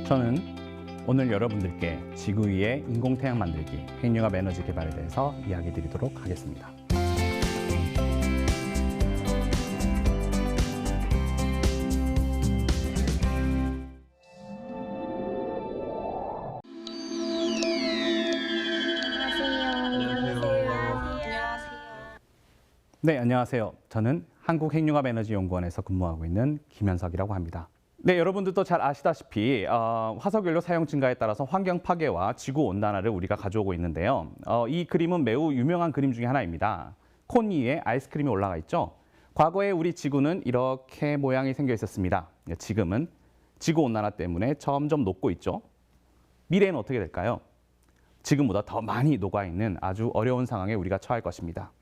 저는 오늘 여러분들께 지구 위의 인공태양 만들기, 핵융합 에너지 개발에 대해서 이야기 드리도록 하겠습니다. 네, 안녕하세요. 저는 한국핵융합에너지연구원에서 근무하고 있는 김현석이라고 합니다. 네, 여러분들도 잘 아시다시피 화석연료 사용 증가에 따라서 환경 파괴와 지구 온난화를 우리가 가져오고 있는데요. 이 그림은 매우 유명한 그림 중에 하나입니다. 콘 위에 아이스크림이 올라가 있죠. 과거에 우리 지구는 이렇게 모양이 생겨 있었습니다. 지금은 지구 온난화 때문에 점점 녹고 있죠. 미래는 어떻게 될까요? 지금보다 더 많이 녹아 있는 아주 어려운 상황에 우리가 처할 것입니다.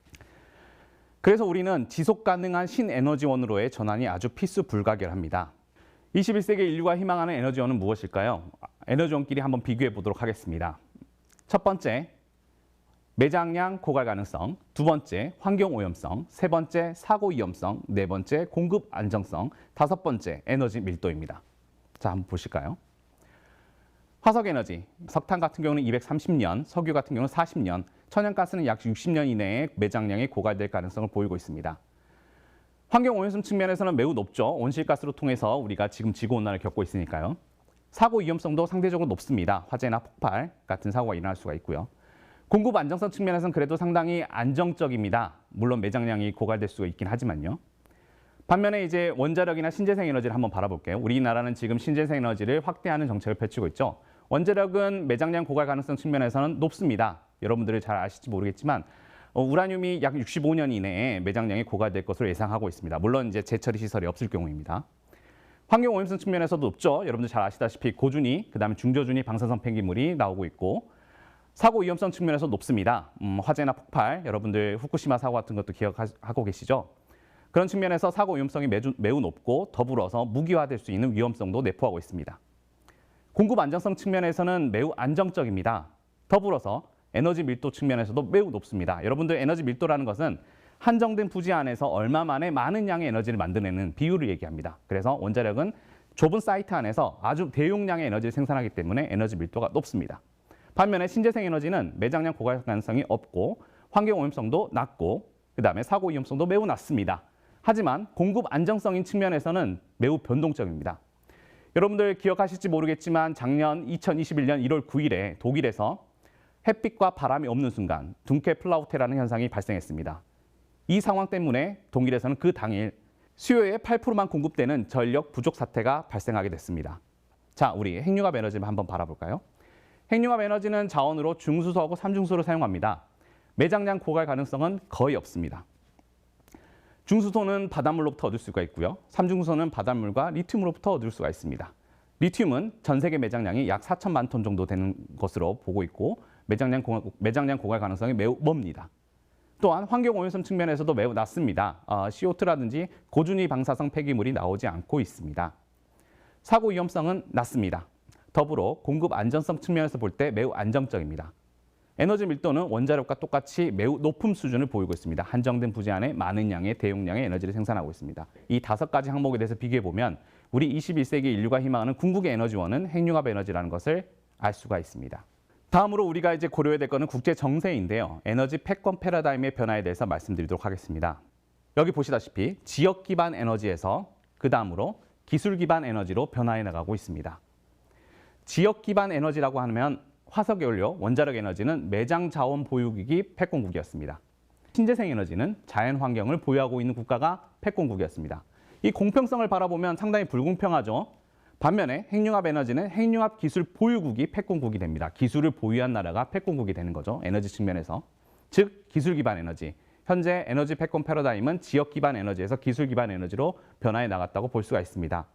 그래서 우리는 지속 가능한 신에너지원으로의 전환이 아주 필수 불가결합니다. 21세기 인류가 희망하는 에너지원은 무엇일까요? 에너지원끼리 한번 비교해 보도록 하겠습니다. 첫 번째, 매장량 고갈 가능성, 두 번째, 환경 오염성, 세 번째, 사고 위험성, 네 번째, 공급 안정성, 다섯 번째, 에너지 밀도입니다. 자, 한번 보실까요? 화석 에너지, 석탄 같은 경우는 230년, 석유 같은 경우는 40년, 천연가스는 약 60년 이내에 매장량이 고갈될 가능성을 보이고 있습니다. 환경 오염성 측면에서는 매우 높죠. 온실가스로 통해서 우리가 지금 지구온난화를 겪고 있으니까요. 사고 위험성도 상대적으로 높습니다. 화재나 폭발 같은 사고가 일어날 수가 있고요. 공급 안정성 측면에서는 그래도 상당히 안정적입니다. 물론 매장량이 고갈될 수가 있긴 하지만요. 반면에 이제 원자력이나 신재생 에너지를 한번 바라볼게요. 우리나라는 지금 신재생 에너지를 확대하는 정책을 펼치고 있죠. 원자력은 매장량 고갈 가능성 측면에서는 높습니다. 여러분들이 잘 아실지 모르겠지만 우라늄이 약 65년 이내에 매장량이 고갈될 것으로 예상하고 있습니다. 물론 이제 재처리 시설이 없을 경우입니다. 환경 오염성 측면에서도 높죠. 여러분들 잘 아시다시피 고준위, 그다음에 중저준위 방사성 폐기물이 나오고 있고 사고 위험성 측면에서 높습니다. 화재나 폭발, 여러분들 후쿠시마 사고 같은 것도 기억하고 계시죠? 그런 측면에서 사고 위험성이 매우 높고 더불어서 무기화될 수 있는 위험성도 내포하고 있습니다. 공급 안정성 측면에서는 매우 안정적입니다. 더불어서 에너지 밀도 측면에서도 매우 높습니다. 여러분들 에너지 밀도라는 것은 한정된 부지 안에서 얼마 만에 많은 양의 에너지를 만들어내는 비율을 얘기합니다. 그래서 원자력은 좁은 사이트 안에서 아주 대용량의 에너지를 생산하기 때문에 에너지 밀도가 높습니다. 반면에 신재생 에너지는 매장량 고갈 가능성이 없고 환경 오염성도 낮고 그다음에 사고 위험성도 매우 낮습니다. 하지만 공급 안정성인 측면에서는 매우 변동적입니다. 여러분들 기억하실지 모르겠지만 작년 2021년 1월 9일에 독일에서 햇빛과 바람이 없는 순간 둥케플라우테라는 현상이 발생했습니다. 이 상황 때문에 독일에서는 그 당일 수요의 8%만 공급되는 전력 부족 사태가 발생하게 됐습니다. 자, 우리 핵융합 에너지를 한번 바라볼까요? 핵융합 에너지는 자원으로 중수소하고 삼중수소를 사용합니다. 매장량 고갈 가능성은 거의 없습니다. 중수소는 바닷물로부터 얻을 수가 있고요. 삼중수소는 바닷물과 리튬으로부터 얻을 수가 있습니다. 리튬은 전 세계 매장량이 약 4천만 톤 정도 되는 것으로 보고 있고 매장량 고갈 가능성이 매우 멉니다. 또한 환경 오염성 측면에서도 매우 낮습니다. CO2라든지 고준위 방사성 폐기물이 나오지 않고 있습니다. 사고 위험성은 낮습니다. 더불어 공급 안전성 측면에서 볼 때 매우 안정적입니다. 에너지 밀도는 원자력과 똑같이 매우 높은 수준을 보이고 있습니다. 한정된 부지 안에 많은 양의 대용량의 에너지를 생산하고 있습니다. 이 5가지 항목에 대해서 비교해보면 우리 21세기 인류가 희망하는 궁극의 에너지원은 핵융합 에너지라는 것을 알 수가 있습니다. 다음으로 우리가 이제 고려해야 될 것은 국제 정세인데요. 에너지 패권 패러다임의 변화에 대해서 말씀드리도록 하겠습니다. 여기 보시다시피 지역 기반 에너지에서 그 다음으로 기술 기반 에너지로 변화해 나가고 있습니다. 지역 기반 에너지라고 하면 화석연료, 원자력 에너지는 매장 자원 보유국이 패권국이었습니다. 신재생 에너지는 자연 환경을 보유하고 있는 국가가 패권국이었습니다. 이 공평성을 바라보면 상당히 불공평하죠. 반면에 핵융합 에너지는 핵융합 기술 보유국이 패권국이 됩니다. 기술을 보유한 나라가 패권국이 되는 거죠. 에너지 측면에서. 즉 기술 기반 에너지. 현재 에너지 패권 패러다임은 지역 기반 에너지에서 기술 기반 에너지로 변화해 나갔다고 볼 수가 있습니다.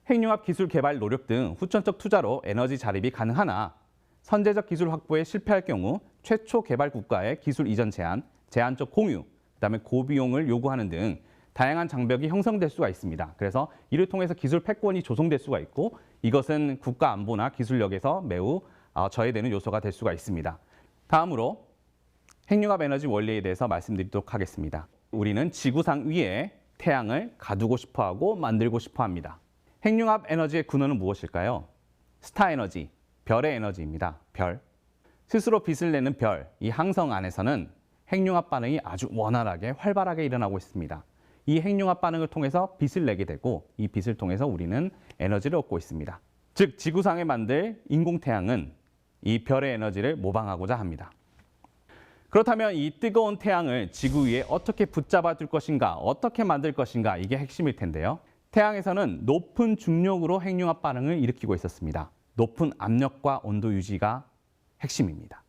핵융합 기술 개발 노력 등 후천적 투자로 에너지 자립이 가능하나 선제적 기술 확보에 실패할 경우 최초 개발 국가의 기술 이전 제한, 제한적 공유, 그다음에 고비용을 요구하는 등 다양한 장벽이 형성될 수가 있습니다. 그래서 이를 통해서 기술 패권이 조성될 수가 있고 이것은 국가 안보나 기술력에서 매우 저해되는 요소가 될 수가 있습니다. 다음으로 핵융합 에너지 원리에 대해서 말씀드리도록 하겠습니다. 우리는 지구상 위에 태양을 가두고 싶어하고 만들고 싶어합니다. 핵융합 에너지의 근원은 무엇일까요? 스타 에너지, 별의 에너지입니다. 별. 스스로 빛을 내는 별, 이 항성 안에서는 핵융합 반응이 아주 원활하게 활발하게 일어나고 있습니다. 이 핵융합 반응을 통해서 빛을 내게 되고 이 빛을 통해서 우리는 에너지를 얻고 있습니다. 즉 지구상에 만들 인공태양은 이 별의 에너지를 모방하고자 합니다. 그렇다면 이 뜨거운 태양을 지구 위에 어떻게 붙잡아 둘 것인가, 어떻게 만들 것인가, 이게 핵심일 텐데요. 태양에서는 높은 중력으로 핵융합 반응을 일으키고 있었습니다. 높은 압력과 온도 유지가 핵심입니다.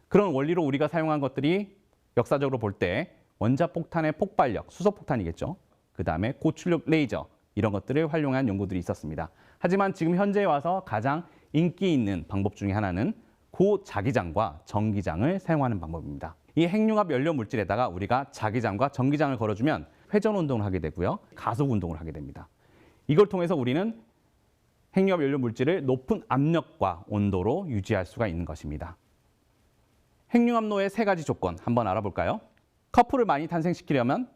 그런 원리로 우리가 사용한 것들이 역사적으로 볼 때 원자폭탄의 폭발력, 수소폭탄이겠죠. 그 다음에 고출력 레이저, 이런 것들을 활용한 연구들이 있었습니다. 하지만 지금 현재에 와서 가장 인기 있는 방법 중에 하나는 고자기장과 전기장을 사용하는 방법입니다. 이 핵융합 연료 물질에다가 우리가 자기장과 전기장을 걸어주면 회전 운동을 하게 되고요. 가속 운동을 하게 됩니다. 이걸 통해서 우리는 핵융합 연료 물질을 높은 압력과 온도로 유지할 수가 있는 것입니다. 핵융합로의 세 가지 조건 한번 알아볼까요? 커플을 많이 탄생시키려면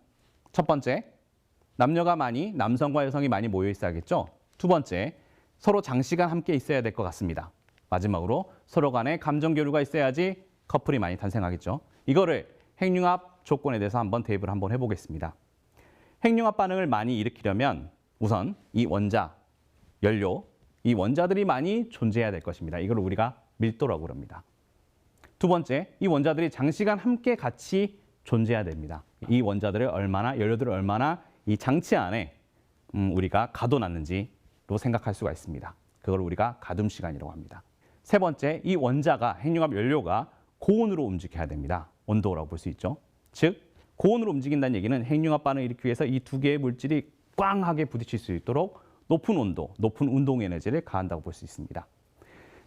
첫 번째, 남성과 여성이 많이 모여 있어야겠죠. 두 번째, 서로 장시간 함께 있어야 될 것 같습니다. 마지막으로 서로 간에 감정 교류가 있어야지 커플이 많이 탄생하겠죠. 이거를 핵융합 조건에 대해서 한번 대입을 한번 해보겠습니다. 핵융합 반응을 많이 일으키려면 우선 이 원자, 연료, 이 원자들이 많이 존재해야 될 것입니다. 이걸 우리가 밀도라고 합니다. 두 번째, 이 원자들이 장시간 함께 같이 존재해야 됩니다. 이 원자들을 얼마나, 연료들을 얼마나 이 장치 안에 우리가 가둬놨는지로 생각할 수가 있습니다. 그걸 우리가 가둠 시간이라고 합니다. 세 번째, 이 원자가, 핵융합 연료가 고온으로 움직여야 됩니다. 온도라고 볼 수 있죠. 즉, 고온으로 움직인다는 얘기는 핵융합 반응을 일으키기 위해서 이 두 개의 물질이 꽝하게 부딪힐 수 있도록 높은 온도, 높은 운동 에너지를 가한다고 볼 수 있습니다.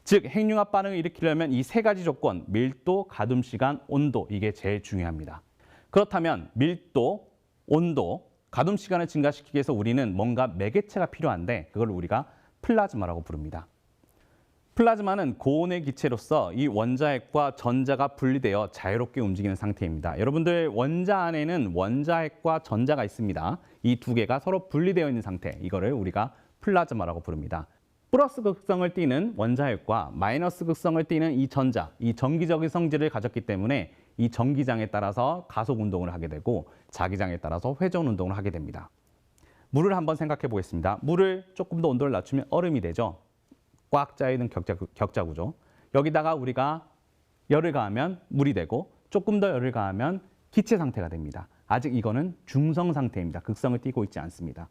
즉, 핵융합 반응을 일으키려면 이 세 가지 조건, 밀도, 가둠 시간, 온도, 이게 제일 중요합니다. 그렇다면 밀도, 온도, 가둠 시간을 증가시키기 위해서 우리는 뭔가 매개체가 필요한데 그걸 우리가 플라즈마라고 부릅니다. 플라즈마는 고온의 기체로서 이 원자핵과 전자가 분리되어 자유롭게 움직이는 상태입니다. 여러분들 원자 안에는 원자핵과 전자가 있습니다. 이 두 개가 서로 분리되어 있는 상태, 이거를 우리가 플라즈마라고 부릅니다. 플러스 극성을 띠는 원자핵과 마이너스 극성을 띠는 이 전자, 이 전기적인 성질을 가졌기 때문에 이 전기장에 따라서 가속 운동을 하게 되고 자기장에 따라서 회전 운동을 하게 됩니다. 물을 한번 생각해 보겠습니다. 물을 조금 더 온도를 낮추면 얼음이 되죠. 꽉 짜있는 격자 구조. 여기다가 우리가 열을 가하면 물이 되고 조금 더 열을 가하면 기체 상태가 됩니다. 아직 이거는 중성 상태입니다. 극성을 띠고 있지 않습니다.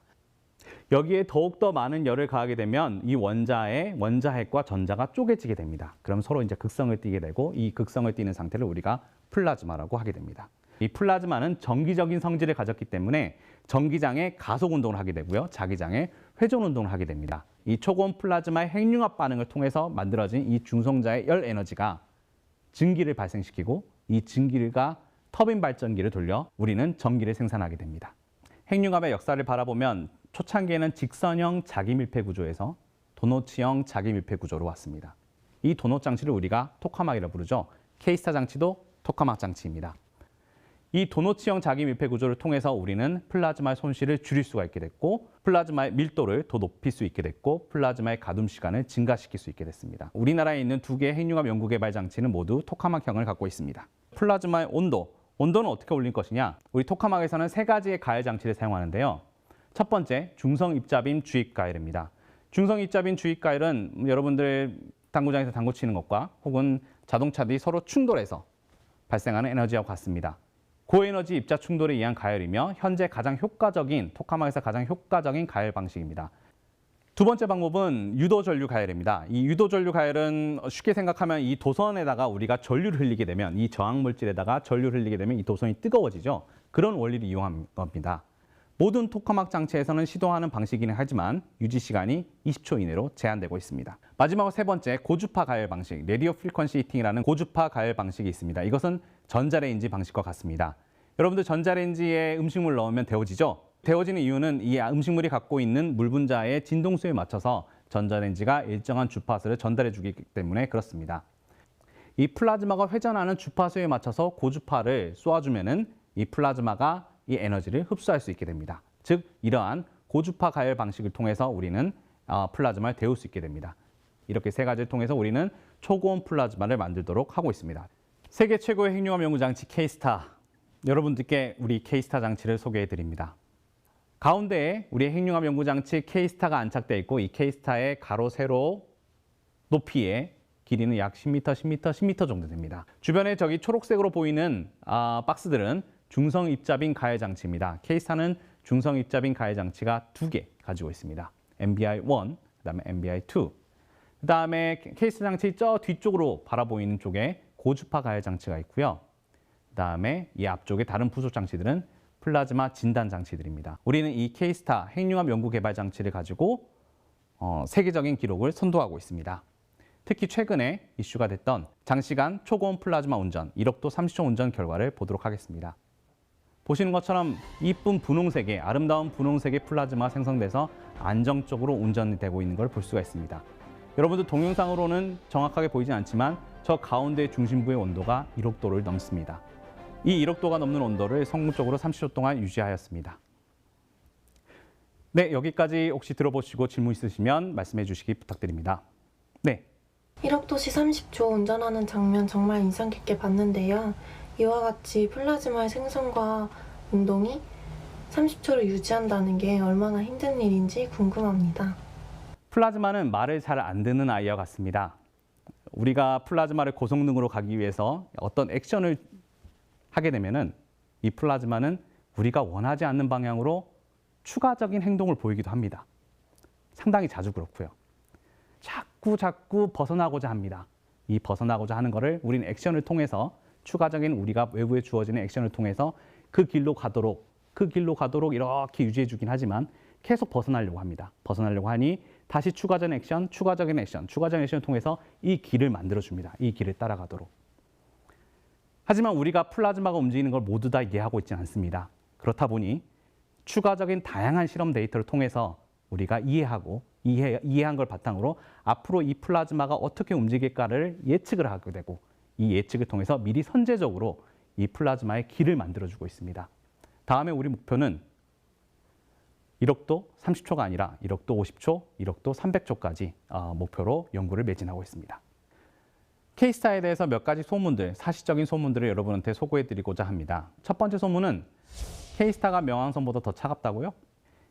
여기에 더욱더 많은 열을 가하게 되면 이 원자핵과 전자가 쪼개지게 됩니다. 그럼 서로 이제 극성을 띠게 되고 이 극성을 띠는 상태를 우리가 플라즈마라고 하게 됩니다. 이 플라즈마는 전기적인 성질을 가졌기 때문에 전기장에 가속 운동을 하게 되고요. 자기장에 회전 운동을 하게 됩니다. 이 초고온 플라즈마의 핵융합 반응을 통해서 만들어진 이 중성자의 열 에너지가 증기를 발생시키고 이 증기가 터빈 발전기를 돌려 우리는 전기를 생산하게 됩니다. 핵융합의 역사를 바라보면 초창기에는 직선형 자기밀폐 구조에서 도너츠형 자기밀폐 구조로 왔습니다. 이 도넛 장치를 우리가 토카막이라고 부르죠. K스타 장치도 토카막 장치입니다. 이 도너츠형 자기밀폐 구조를 통해서 우리는 플라즈마의 손실을 줄일 수가 있게 됐고 플라즈마의 밀도를 더 높일 수 있게 됐고 플라즈마의 가둠 시간을 증가시킬 수 있게 됐습니다. 우리나라에 있는 두 개의 핵융합 연구개발 장치는 모두 토카막형을 갖고 있습니다. 플라즈마의 온도는 어떻게 올릴 것이냐? 우리 토카막에서는 세 가지의 가열 장치를 사용하는데요. 첫 번째, 중성 입자빔 주입 가열입니다. 중성 입자빔 주입 가열은 여러분들 당구장에서 당구 치는 것과 혹은 자동차들이 서로 충돌해서 발생하는 에너지와 같습니다. 고에너지 입자 충돌에 의한 가열이며 현재 가장 효과적인, 토카막에서 가장 효과적인 가열 방식입니다. 두 번째 방법은 유도전류 가열입니다. 이 유도전류 가열은 쉽게 생각하면 이 도선에다가 우리가 전류를 흘리게 되면 이 저항물질에다가 전류를 흘리게 되면 이 도선이 뜨거워지죠. 그런 원리를 이용한 겁니다. 모든 토카막 장치에서는 시도하는 방식이긴 하지만 유지 시간이 20초 이내로 제한되고 있습니다. 마지막으로 세 번째, 고주파 가열 방식, 레디오 프리퀀시 히팅이라는 고주파 가열 방식이 있습니다. 이것은 전자레인지 방식과 같습니다. 여러분들 전자레인지에 음식물 넣으면 데워지죠? 데워지는 이유는 이 음식물이 갖고 있는 물 분자의 진동수에 맞춰서 전자레인지가 일정한 주파수를 전달해 주기 때문에 그렇습니다. 이 플라즈마가 회전하는 주파수에 맞춰서 고주파를 쏘아주면은 이 플라즈마가 이 에너지를 흡수할 수 있게 됩니다. 즉 이러한 고주파 가열 방식을 통해서 우리는 플라즈마를 데울 수 있게 됩니다. 이렇게 세 가지를 통해서 우리는 초고온 플라즈마를 만들도록 하고 있습니다. 세계 최고의 핵융합 연구 장치 K-스타. 여러분들께 우리 K-스타 장치를 소개해 드립니다. 가운데에 우리 핵융합 연구 장치 K-스타가 안착되어 있고 이 K-스타의 가로 세로 높이의 길이는 약 10m, 10m, 10m 정도 됩니다. 주변에 저기 초록색으로 보이는 박스들은 중성 입자빈 가해 장치입니다. K-스타는 중성 입자빈 가해 장치가 2개 가지고 있습니다. MBI-1, 그다음에 MBI-2. 그다음에 K-스타 장치 저 뒤쪽으로 바라보이는 쪽에 고주파 가해 장치가 있고요. 그다음에 이 앞쪽에 다른 부속 장치들은 플라즈마 진단 장치들입니다. 우리는 이 K-스타 핵융합 연구 개발 장치를 가지고 세계적인 기록을 선도하고 있습니다. 특히 최근에 이슈가 됐던 장시간 초고온 플라즈마 운전 1억도 30초 운전 결과를 보도록 하겠습니다. 보시는 것처럼 이쁜 분홍색의 아름다운 분홍색의 플라즈마가 생성돼서 안정적으로 운전이 되고 있는 걸 볼 수가 있습니다. 여러분들 동영상으로는 정확하게 보이진 않지만 저 가운데 중심부의 온도가 1억도를 넘습니다. 이 1억도가 넘는 온도를 성공적으로 30초 동안 유지하였습니다. 네, 여기까지 혹시 들어보시고 질문 있으시면 말씀해 주시기 부탁드립니다. 네. 1억도씨 30초 운전하는 장면 정말 인상 깊게 봤는데요. 이와 같이 플라즈마의 생성과 운동이 30초를 유지한다는 게 얼마나 힘든 일인지 궁금합니다. 플라즈마는 말을 잘 안 듣는 아이와 같습니다. 우리가 플라즈마를 고성능으로 가기 위해서 어떤 액션을 하게 되면은 이 플라즈마는 우리가 원하지 않는 방향으로 추가적인 행동을 보이기도 합니다. 상당히 자주 그렇고요. 자꾸 벗어나고자 합니다. 이 벗어나고자 하는 것을 우리는 액션을 통해서 추가적인 우리가 외부에 주어지는 액션을 통해서 그 길로 가도록 이렇게 유지해 주긴 하지만 계속 벗어나려고 합니다. 벗어나려고 하니 다시 추가적인 액션을 통해서 이 길을 만들어 줍니다. 이 길을 따라가도록. 하지만 우리가 플라즈마가 움직이는 걸 모두 다 이해하고 있지는 않습니다. 그렇다 보니 추가적인 다양한 실험 데이터를 통해서 우리가 이해한 걸 바탕으로 앞으로 이 플라즈마가 어떻게 움직일까를 예측을 하게 되고 이 예측을 통해서 미리 선제적으로 이 플라즈마의 길을 만들어주고 있습니다. 다음에 우리 목표는 1억도 30초가 아니라 1억도 50초, 1억도 300초까지 목표로 연구를 매진하고 있습니다. K-스타에 대해서 몇 가지 소문들, 사실적인 소문들을 여러분한테 소개해드리고자 합니다. 첫 번째 소문은 K-스타가 명왕성보다 더 차갑다고요?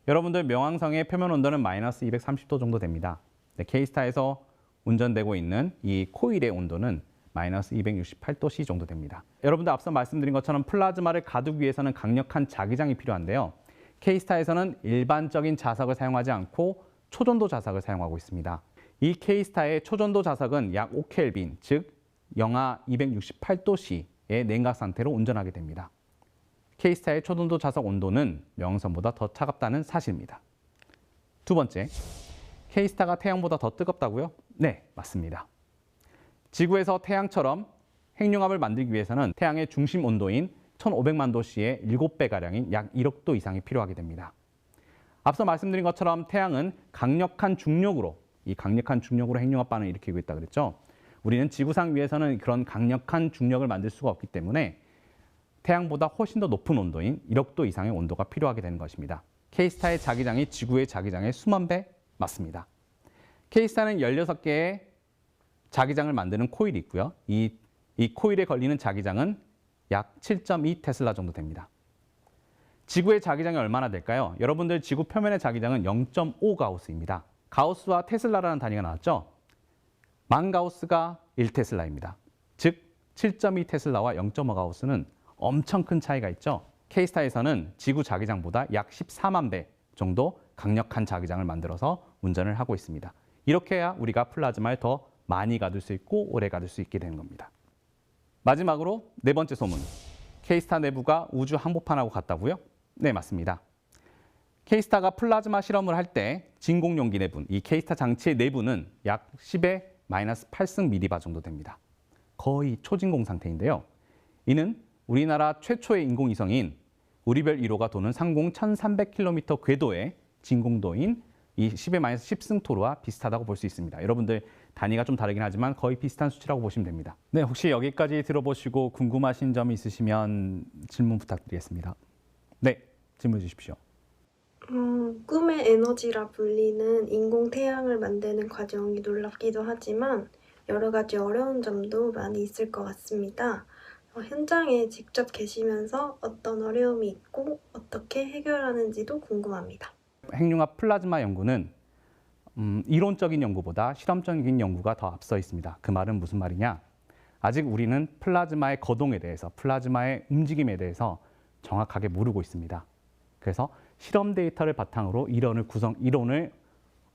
여러분들 명왕성의 표면 온도는 마이너스 230도 정도 됩니다. K-스타에서 운전되고 있는 이 코일의 온도는 마이너스 268도C 정도 됩니다. 여러분들 앞서 말씀드린 것처럼 플라즈마를 가두기 위해서는 강력한 자기장이 필요한데요. K-스타에서는 일반적인 자석을 사용하지 않고 초전도 자석을 사용하고 있습니다. 이 K-스타의 초전도 자석은 약 5켈빈, 즉 영하 268도C의 냉각 상태로 운전하게 됩니다. K-스타의 초전도 자석 온도는 명왕성보다 더 차갑다는 사실입니다. 두 번째, K-스타가 태양보다 더 뜨겁다고요? 네, 맞습니다. 지구에서 태양처럼 핵융합을 만들기 위해서는 태양의 중심 온도인 1500만 도씨의 7배가량인 약 1억도 이상이 필요하게 됩니다. 앞서 말씀드린 것처럼 태양은 강력한 중력으로 핵융합 반응을 일으키고 있다고 그랬죠. 우리는 지구상 위에서는 그런 강력한 중력을 만들 수가 없기 때문에 태양보다 훨씬 더 높은 온도인 1억도 이상의 온도가 필요하게 되는 것입니다. K-스타의 자기장이 지구의 자기장의 수만 배 맞습니다. K-스타는 16개의 자기장을 만드는 코일이 있고요. 이 코일에 걸리는 자기장은 약 7.2 테슬라 정도 됩니다. 지구의 자기장이 얼마나 될까요? 여러분들 지구 표면의 자기장은 0.5 가우스입니다. 가우스와 테슬라라는 단위가 나왔죠? 만 가우스가 1테슬라입니다. 즉 7.2 테슬라와 0.5 가우스는 엄청 큰 차이가 있죠? K-스타에서는 지구 자기장보다 약 14만 배 정도 강력한 자기장을 만들어서 운전을 하고 있습니다. 이렇게 해야 우리가 플라즈마를 더 많이 가둘 수 있고 오래 가둘 수 있게 되는 겁니다. 마지막으로 네 번째 소문. K-스타 내부가 우주 항복판하고 같다고요? 네, 맞습니다. K-스타가 플라즈마 실험을 할 때 진공 용기 내분, 이 K-스타 장치의 내부는 약 10의 마이너스 8승 미리바 정도 됩니다. 거의 초진공 상태인데요. 이는 우리나라 최초의 인공위성인 우리별 1호가 도는 상공 1300km 궤도의 진공도인 이 10의 마이너스 10승토르와 비슷하다고 볼 수 있습니다. 여러분들 단위가 좀 다르긴 하지만 거의 비슷한 수치라고 보시면 됩니다. 네, 혹시 여기까지 들어보시고 궁금하신 점이 있으시면 질문 부탁드리겠습니다. 네, 질문 주십시오. 꿈의 에너지라 불리는 인공태양을 만드는 과정이 놀랍기도 하지만 여러 가지 어려운 점도 많이 있을 것 같습니다. 현장에 직접 계시면서 어떤 어려움이 있고 어떻게 해결하는지도 궁금합니다. 핵융합 플라즈마 연구는 이론적인 연구보다 실험적인 연구가 더 앞서 있습니다. 그 말은 무슨 말이냐? 아직 우리는 플라즈마의 거동에 대해서, 플라즈마의 움직임에 대해서 정확하게 모르고 있습니다. 그래서 실험 데이터를 바탕으로 이론을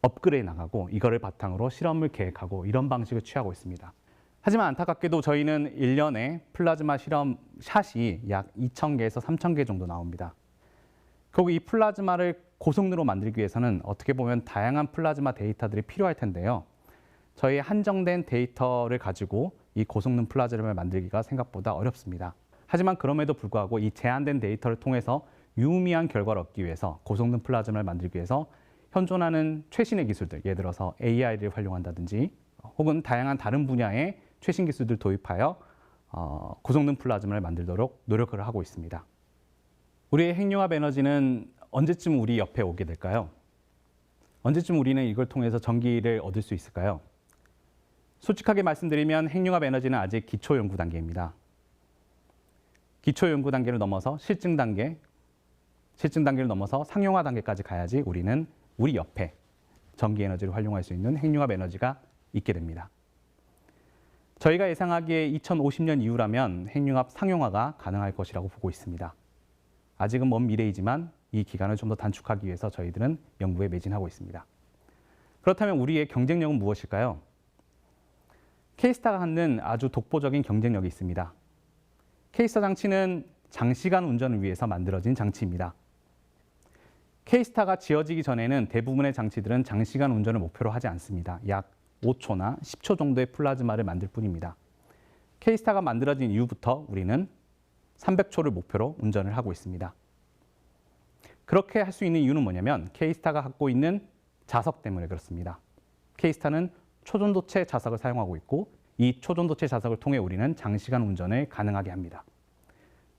업그레이드 나가고 이거를 바탕으로 실험을 계획하고 이런 방식을 취하고 있습니다. 하지만 안타깝게도 저희는 1년에 플라즈마 실험 샷이 약 2,000개에서 3,000개 정도 나옵니다. 그리고 이 플라즈마를 고성능으로 만들기 위해서는 어떻게 보면 다양한 플라즈마 데이터들이 필요할 텐데요. 저희 한정된 데이터를 가지고 이 고성능 플라즈마를 만들기가 생각보다 어렵습니다. 하지만 그럼에도 불구하고 이 제한된 데이터를 통해서 유의미한 결과를 얻기 위해서 고성능 플라즈마를 만들기 위해서 현존하는 최신의 기술들, 예를 들어서 AI를 활용한다든지 혹은 다양한 다른 분야의 최신 기술들 도입하여 고성능 플라즈마를 만들도록 노력을 하고 있습니다. 우리의 핵융합 에너지는 언제쯤 우리 옆에 오게 될까요? 언제쯤 우리는 이걸 통해서 전기를 얻을 수 있을까요? 솔직하게 말씀드리면 핵융합 에너지는 아직 기초 연구 단계입니다. 기초 연구 단계를 넘어서 실증 단계를 넘어서 상용화 단계까지 가야지 우리는 우리 옆에 전기 에너지를 활용할 수 있는 핵융합 에너지가 있게 됩니다. 저희가 예상하기에 2050년 이후라면 핵융합 상용화가 가능할 것이라고 보고 있습니다. 아직은 먼 미래이지만 이 기간을 좀 더 단축하기 위해서 저희들은 연구에 매진하고 있습니다. 그렇다면 우리의 경쟁력은 무엇일까요? K-스타가 갖는 아주 독보적인 경쟁력이 있습니다. K-스타 장치는 장시간 운전을 위해서 만들어진 장치입니다. K-스타가 지어지기 전에는 대부분의 장치들은 장시간 운전을 목표로 하지 않습니다. 약 5초나 10초 정도의 플라즈마를 만들 뿐입니다. K-스타가 만들어진 이후부터 우리는 300초를 목표로 운전을 하고 있습니다. 그렇게 할 수 있는 이유는 뭐냐면 K-스타가 갖고 있는 자석 때문에 그렇습니다. K-스타는 초전도체 자석을 사용하고 있고 이 초전도체 자석을 통해 우리는 장시간 운전을 가능하게 합니다.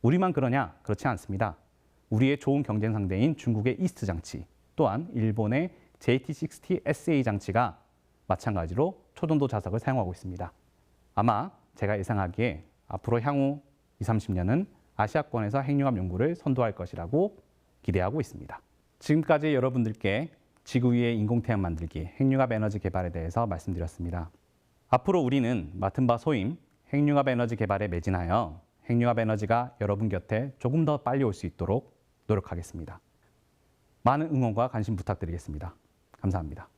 우리만 그러냐? 그렇지 않습니다. 우리의 좋은 경쟁 상대인 중국의 이스트 장치, 또한 일본의 JT60SA 장치가 마찬가지로 초전도 자석을 사용하고 있습니다. 아마 제가 예상하기에 앞으로 향후 20-30년은 아시아권에서 핵융합 연구를 선도할 것이라고 기대하고 있습니다. 지금까지 여러분들께 지구 위의 인공태양 만들기, 핵융합 에너지 개발에 대해서 말씀드렸습니다. 앞으로 우리는 맡은 바 소임, 핵융합 에너지 개발에 매진하여 핵융합 에너지가 여러분 곁에 조금 더 빨리 올 수 있도록 노력하겠습니다. 많은 응원과 관심 부탁드리겠습니다. 감사합니다.